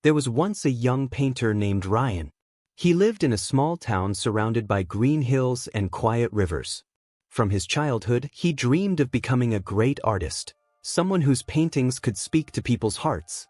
There was once a young painter named Ryan. He lived in a small town surrounded by green hills and quiet rivers. From his childhood, he dreamed of becoming a great artist, someone whose paintings could speak to people's hearts.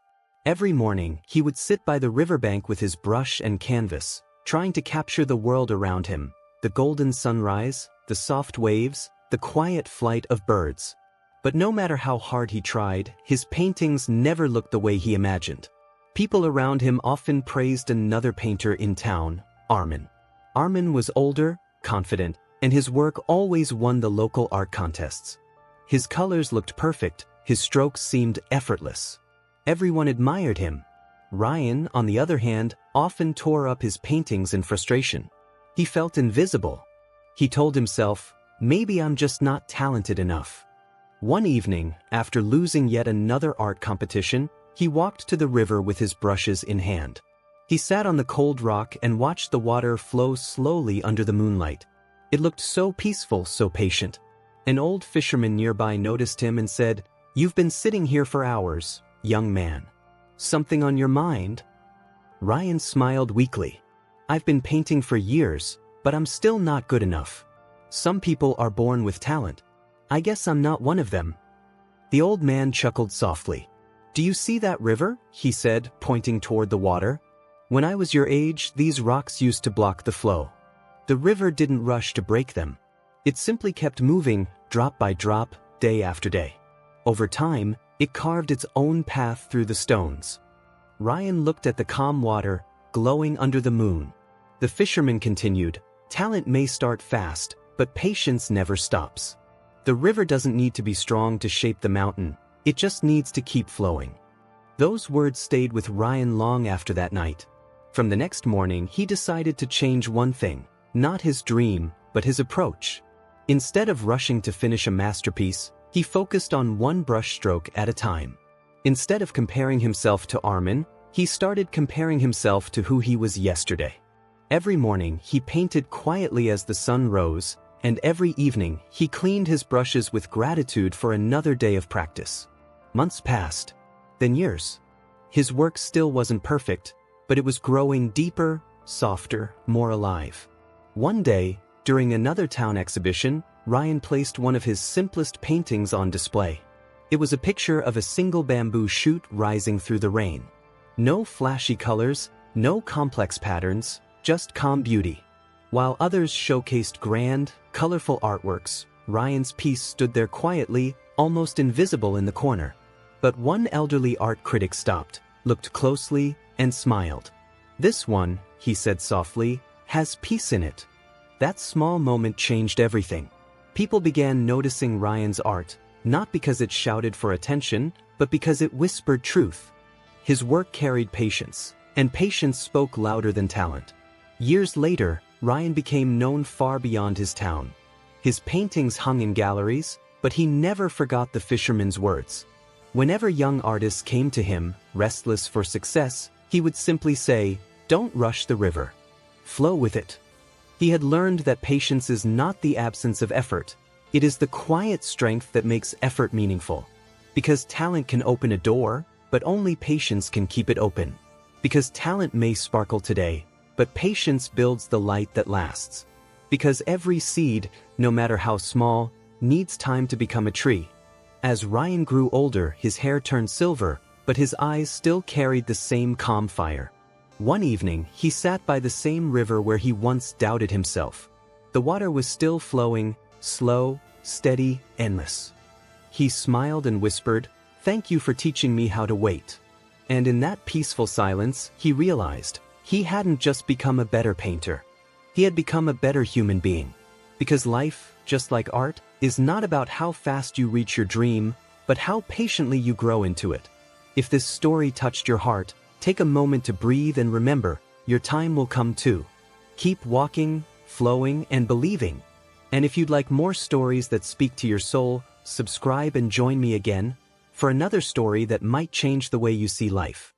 Every morning, he would sit by the riverbank with his brush and canvas, trying to capture the world around him, the golden sunrise, the soft waves, the quiet flight of birds. But no matter how hard he tried, his paintings never looked the way he imagined. People around him often praised another painter in town, Armin. Armin was older, confident, and his work always won the local art contests. His colors looked perfect, his strokes seemed effortless. Everyone admired him. Ryan, on the other hand, often tore up his paintings in frustration. He felt invisible. He told himself, "Maybe I'm just not talented enough." One evening, after losing yet another art competition, he walked to the river with his brushes in hand. He sat on the cold rock and watched the water flow slowly under the moonlight. It looked so peaceful, so patient. An old fisherman nearby noticed him and said, "You've been sitting here for hours, young man. Something on your mind?" Ryan smiled weakly. "I've been painting for years, but I'm still not good enough. Some people are born with talent. I guess I'm not one of them." The old man chuckled softly. "Do you see that river?" he said, pointing toward the water. "When I was your age, these rocks used to block the flow. The river didn't rush to break them. It simply kept moving, drop by drop, day after day. Over time, it carved its own path through the stones." Ryan looked at the calm water, glowing under the moon. The fisherman continued, "Talent may start fast, but patience never stops. The river doesn't need to be strong to shape the mountain. It just needs to keep flowing." Those words stayed with Ryan long after that night. From the next morning, he decided to change one thing, not his dream, but his approach. Instead of rushing to finish a masterpiece, he focused on one brushstroke at a time. Instead of comparing himself to Armin, he started comparing himself to who he was yesterday. Every morning, he painted quietly as the sun rose, and every evening, he cleaned his brushes with gratitude for another day of practice. Months passed, then years. His work still wasn't perfect, but it was growing deeper, softer, more alive. One day, during another town exhibition, Ryan placed one of his simplest paintings on display. It was a picture of a single bamboo shoot rising through the rain. No flashy colors, no complex patterns, just calm beauty. While others showcased grand, colorful artworks, Ryan's piece stood there quietly, almost invisible in the corner. But one elderly art critic stopped, looked closely, and smiled. "This one," he said softly, "has peace in it." That small moment changed everything. People began noticing Ryan's art, not because it shouted for attention, but because it whispered truth. His work carried patience, and patience spoke louder than talent. Years later, Ryan became known far beyond his town. His paintings hung in galleries, but he never forgot the fisherman's words. Whenever young artists came to him, restless for success, he would simply say, "Don't rush the river. Flow with it." He had learned that patience is not the absence of effort. It is the quiet strength that makes effort meaningful. Because talent can open a door, but only patience can keep it open. Because talent may sparkle today, but patience builds the light that lasts. Because every seed, no matter how small, needs time to become a tree. As Ryan grew older, his hair turned silver, but his eyes still carried the same calm fire. One evening, he sat by the same river where he once doubted himself. The water was still flowing, slow, steady, endless. He smiled and whispered, "Thank you for teaching me how to wait." And in that peaceful silence, he realized he hadn't just become a better painter. He had become a better human being. Because life, just like art, is not about how fast you reach your dream, but how patiently you grow into it. If this story touched your heart, take a moment to breathe and remember, your time will come too. Keep walking, flowing, and believing. And if you'd like more stories that speak to your soul, subscribe and join me again for another story that might change the way you see life.